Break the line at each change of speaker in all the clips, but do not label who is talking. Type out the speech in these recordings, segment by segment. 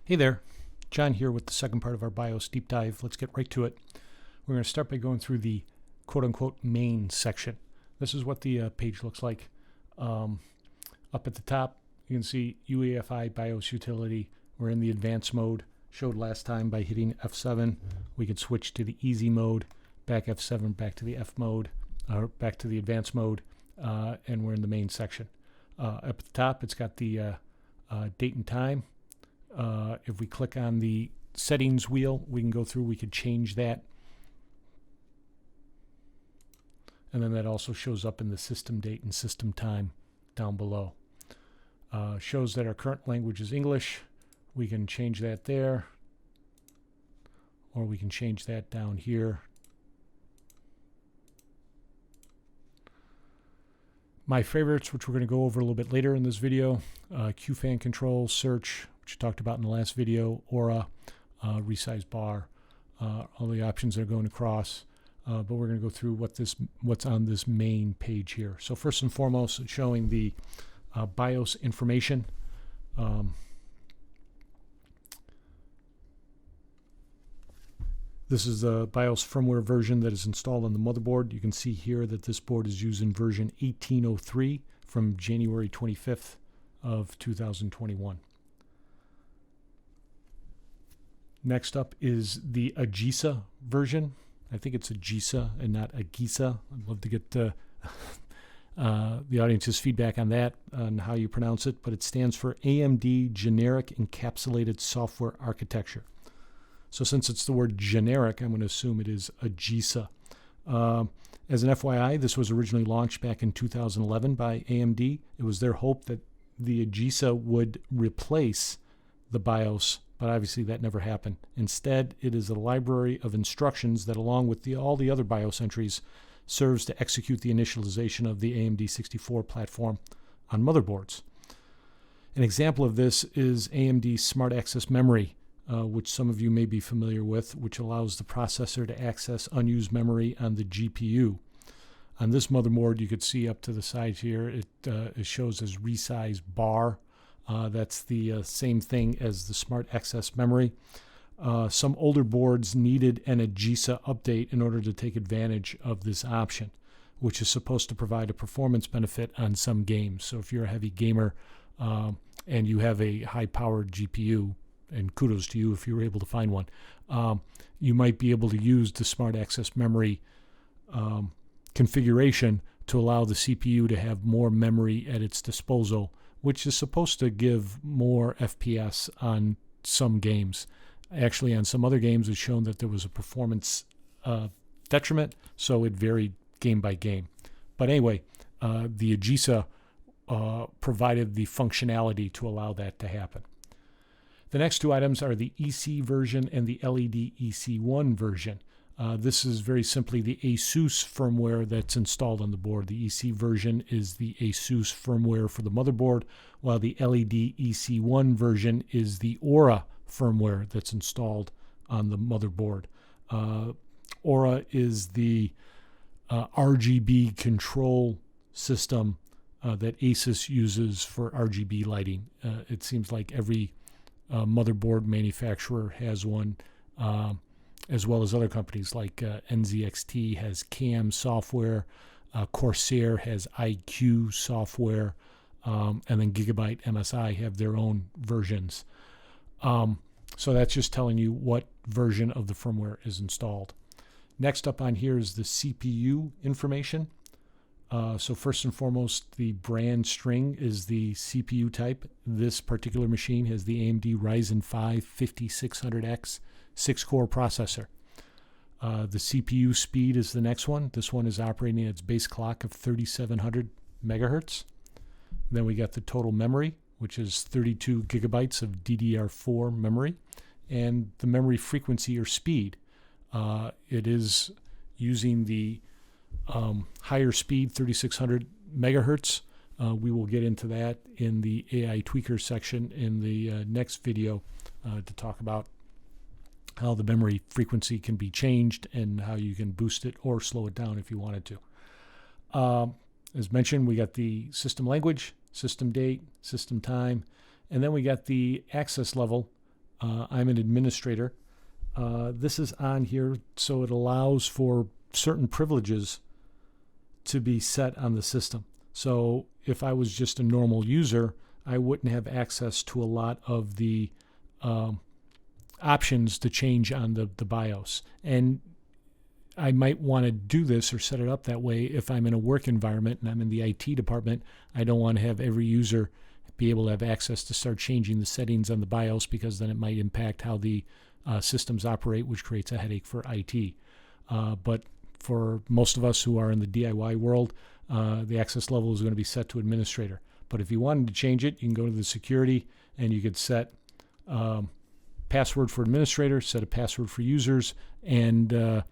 Hey there, John here with the second part of our BIOS deep dive. Let's get right to it. We're going to start by going through the quote-unquote main section. This is what the page looks like. Up at the top, you can see UEFI BIOS utility. We're in the advanced mode. Showed last time by hitting F7. We could switch to the easy mode, back F7, back to the F mode, or back to the advanced mode, and we're in the main section. Up at the top, it's got the date and time. If we click on the settings wheel, we can go through, we could change that. And then that also shows up in the system date and system time down below. Shows that our current language is English. We can change that there, or we can change that down here. My favorites, which we're going to go over a little bit later in this video, QFan control, search, which we talked about in the last video, Aura, resize bar, all the options that are going across. But we're going to go through what's on this main page here. So first and foremost, it's showing the BIOS information. This is the BIOS firmware version that is installed on the motherboard. You can see here that this board is using version 1803 from January 25th of 2021. Next up is the AGISA version. I think it's AGISA and not AGISA. I'd love to get the audience's feedback on that, on how you pronounce it, but it stands for AMD Generic Encapsulated Software Architecture. So since it's the word generic, I'm going to assume it is AGISA. As an FYI, this was originally launched back in 2011 by AMD. It was their hope that the AGISA would replace the BIOS, but obviously that never happened. Instead, it is a library of instructions that, along with all the other BIOS entries, serves to execute the initialization of the AMD 64 platform on motherboards. An example of this is AMD Smart Access Memory, which some of you may be familiar with, which allows the processor to access unused memory on the GPU. On this motherboard, you could see up to the side here, it shows as resize bar. That's the same thing as the Smart Access Memory. Some older boards needed an AGISA update in order to take advantage of this option, which is supposed to provide a performance benefit on some games. So if you're a heavy gamer and you have a high-powered GPU, and kudos to you if you were able to find one, you might be able to use the Smart Access Memory configuration to allow the CPU to have more memory at its disposal, which is supposed to give more FPS on some games. Actually, on some other games, it's shown that there was a performance detriment, so it varied game by game. But anyway, the AGISA provided the functionality to allow that to happen. The next two items are the EC version and the LED EC1 version. This is very simply the Asus firmware that's installed on the board. The EC version is the Asus firmware for the motherboard, while the LED EC1 version is the Aura firmware that's installed on the motherboard. Aura is the RGB control system that Asus uses for RGB lighting. It seems like every motherboard manufacturer has one, as well as other companies like NZXT has CAM software, Corsair has IQ software, and then Gigabyte MSI have their own versions. So that's just telling you what version of the firmware is installed. Next up on here is the CPU information. So first and foremost, the brand string is the CPU type. This particular machine has the AMD Ryzen 5 5600X 6-core processor. The CPU speed is the next one. This one is operating at its base clock of 3700 megahertz. Then we got the total memory, which is 32 gigabytes of DDR4 memory, and the memory frequency or speed. It is using the higher speed 3600 megahertz. We will get into that in the AI tweaker section in the next video to talk about how the memory frequency can be changed and how you can boost it or slow it down if you wanted to. As mentioned, we got the system language, system date, system time, and then we got the access level I'm an administrator. This is on here so it allows for certain privileges to be set on the system. So if I was just a normal user, I wouldn't have access to a lot of the options to change on the BIOS. And I might want to do this or set it up that way if I'm in a work environment and I'm in the IT department. I don't want to have every user be able to have access to start changing the settings on the BIOS, because then it might impact how the systems operate, which creates a headache for IT. But for most of us who are in the DIY world, the access level is going to be set to administrator. But if you wanted to change it, you can go to the security and you could set password for administrator, set a password for users, and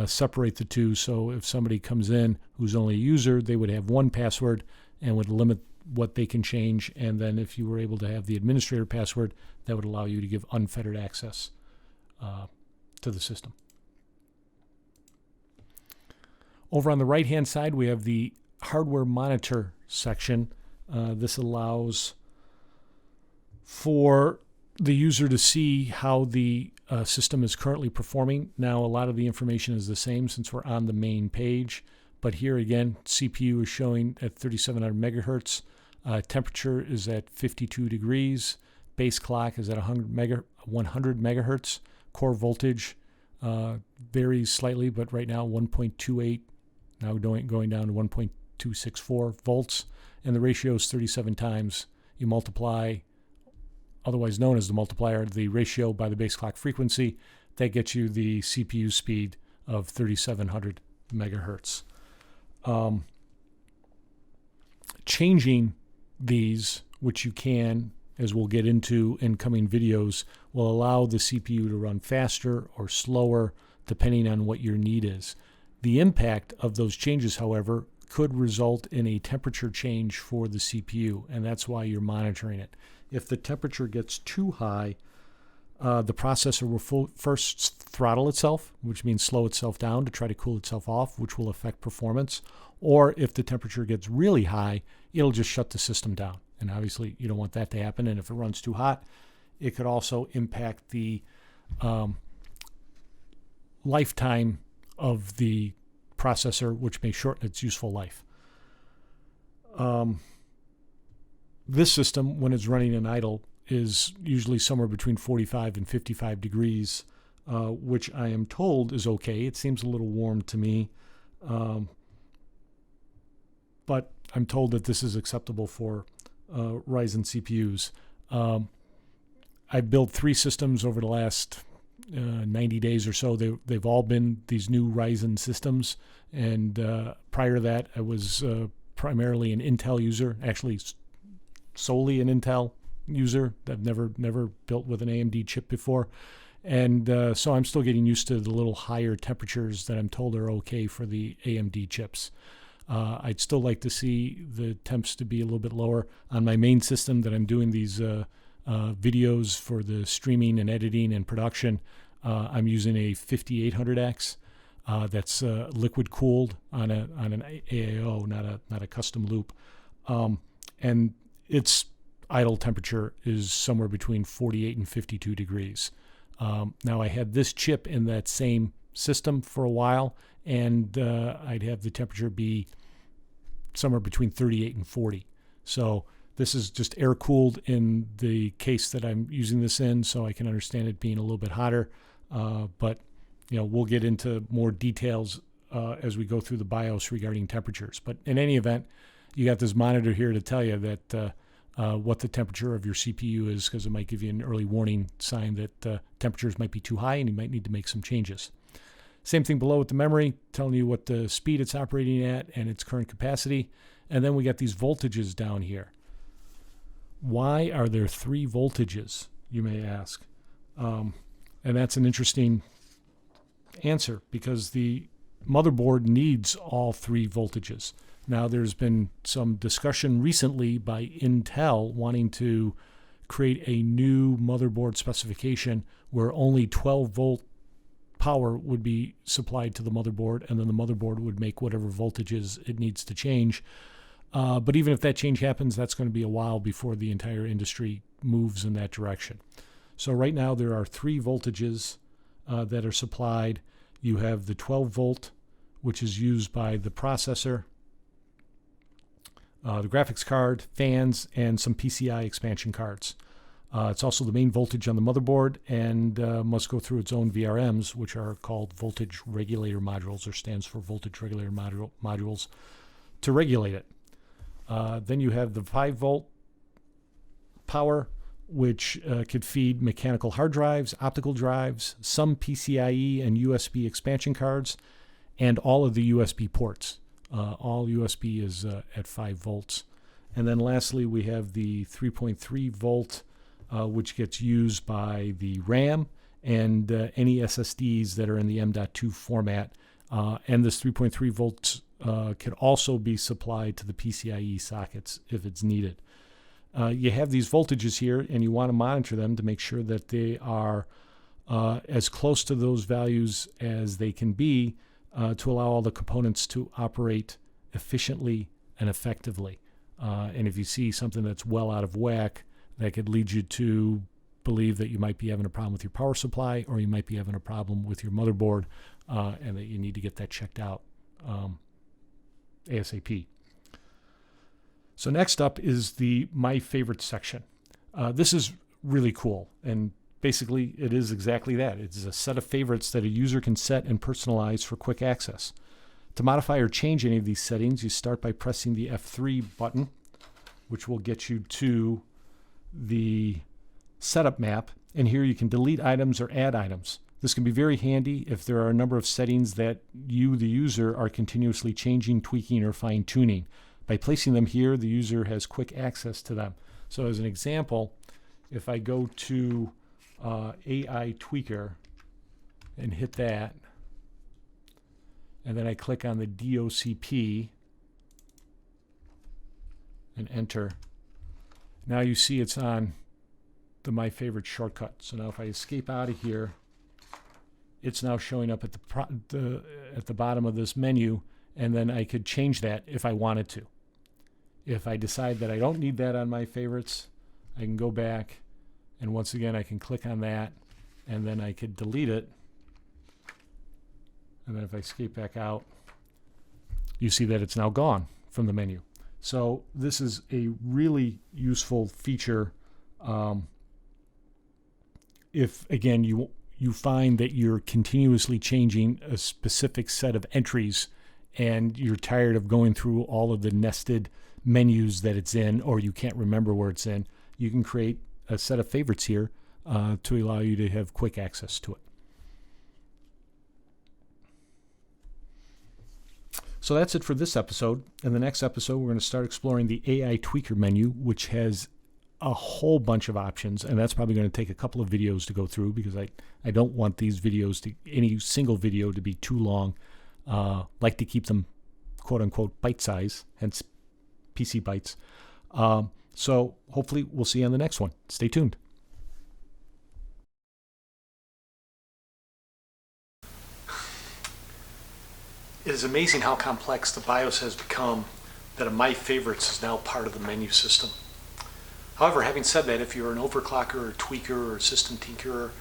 separate the two. So if somebody comes in who's only a user, they would have one password and would limit what they can change. And then if you were able to have the administrator password, that would allow you to give unfettered access to the system. Over on the right-hand side, we have the hardware monitor section. This allows for the user to see how the system is currently performing. Now, a lot of the information is the same since we're on the main page, but here again, CPU is showing at 3700 megahertz. Temperature is at 52 degrees. Base clock is at 100 megahertz. Core voltage varies slightly, but right now 1.28, now going down to 1.264 volts, and the ratio is 37 times. You multiply, otherwise known as the multiplier, the ratio by the base clock frequency. That gets you the CPU speed of 3700 megahertz. Changing these, which you can, as we'll get into in coming videos, will allow the CPU to run faster or slower depending on what your need is. The impact of those changes, however, could result in a temperature change for the CPU, and that's why you're monitoring it. If the temperature gets too high, the processor will first throttle itself, which means slow itself down to try to cool itself off, which will affect performance. Or if the temperature gets really high, it'll just shut the system down. And obviously, you don't want that to happen. And if it runs too hot, it could also impact the lifetime of the processor, which may shorten its useful life. This system, when it's running in idle, is usually somewhere between 45 and 55 degrees, which I am told is okay. It seems a little warm to me, but I'm told that this is acceptable for Ryzen CPUs. I've built 3 systems over the last 90 days or so. They've all been these new Ryzen systems, and prior to that, I was primarily an Intel user, actually solely an Intel user. I've never built with an AMD chip before, and so I'm still getting used to the little higher temperatures that I'm told are okay for the AMD chips. I'd still like to see the temps to be a little bit lower. On my main system that I'm doing these videos for the streaming and editing and production, I'm using a 5800X that's liquid cooled on an AIO, not a custom loop, and its idle temperature is somewhere between 48 and 52 degrees. Now, I had this chip in that same system for a while, and I'd have the temperature be somewhere between 38 and 40. So this is just air cooled in the case that I'm using this in, so I can understand it being a little bit hotter. But we'll get into more details as we go through the BIOS regarding temperatures. But in any event, you got this monitor here to tell you that what the temperature of your CPU is, because it might give you an early warning sign that temperatures might be too high and you might need to make some changes. Same thing below with the memory, telling you what the speed it's operating at and its current capacity. And then we got these voltages down here. Why are there 3 voltages, you may ask? And that's an interesting answer, because the motherboard needs all 3 voltages. Now, there's been some discussion recently by Intel wanting to create a new motherboard specification where only 12 volt power would be supplied to the motherboard, and then the motherboard would make whatever voltages it needs to change. But even if that change happens, that's going to be a while before the entire industry moves in that direction. So right now there are 3 voltages that are supplied. You have the 12 volt, which is used by the processor, the graphics card, fans, and some PCI expansion cards. It's also the main voltage on the motherboard and must go through its own VRMs, which are called voltage regulator modules, or stands for voltage regulator modules, to regulate it. Then you have the 5 volt power, which could feed mechanical hard drives, optical drives, some PCIe and USB expansion cards, and all of the USB ports. All USB is at 5 volts. And then lastly, we have the 3.3 volt, which gets used by the RAM and any SSDs that are in the M.2 format. And this 3.3 volts can also be supplied to the PCIe sockets if it's needed. You have these voltages here, and you want to monitor them to make sure that they are as close to those values as they can be to allow all the components to operate efficiently and effectively. And if you see something that's well out of whack, that could lead you to believe that you might be having a problem with your power supply, or you might be having a problem with your motherboard, and that you need to get that checked out ASAP. So next up is the My Favorites section. This is really cool, and basically it is exactly that. It's a set of favorites that a user can set and personalize for quick access. To modify or change any of these settings, you start by pressing the F3 button, which will get you to the setup map, and here you can delete items or add items. This can be very handy if there are a number of settings that you, the user, are continuously changing, tweaking, or fine-tuning. By placing them here, the user has quick access to them. So as an example, if I go to AI Tweaker and hit that, and then I click on the DOCP and enter, now you see it's on the My Favorite shortcut. So now if I escape out of here, it's now showing up at the bottom of this menu, and then I could change that if I wanted to. If I decide that I don't need that on My Favorites, I can go back, and once again I can click on that, and then I could delete it. And then if I escape back out, you see that it's now gone from the menu. So this is a really useful feature if, again, you find that you're continuously changing a specific set of entries and you're tired of going through all of the nested menus that it's in, or you can't remember where it's in. You can create a set of favorites here to allow you to have quick access to it. So that's it for this episode. In the next episode, we're going to start exploring the AI Tweaker menu, which has a whole bunch of options, and that's probably going to take a couple of videos to go through, because I don't want these videos any single video to be too long. Like to keep them quote-unquote bite-size, hence PC Bytes. So hopefully we'll see you on the next one. Stay tuned. It is amazing how complex the BIOS has become that a My Favorites is now part of the menu system. However, having said that, if you're an overclocker or tweaker or system tinkerer,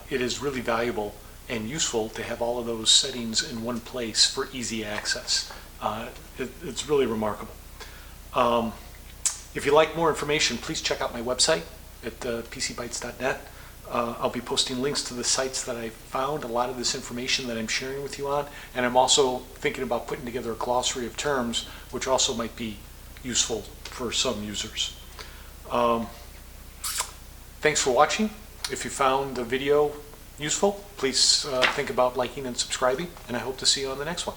it is really valuable and useful to have all of those settings in one place for easy access. It's really remarkable. If you'd like more information, please check out my website at pcbytes.net. I'll be posting links to the sites that I found a lot of this information that I'm sharing with you on, and I'm also thinking about putting together a glossary of terms, which also might be useful for some users. Thanks for watching. If you found the video useful, please think about liking and subscribing, and I hope to see you on the next one.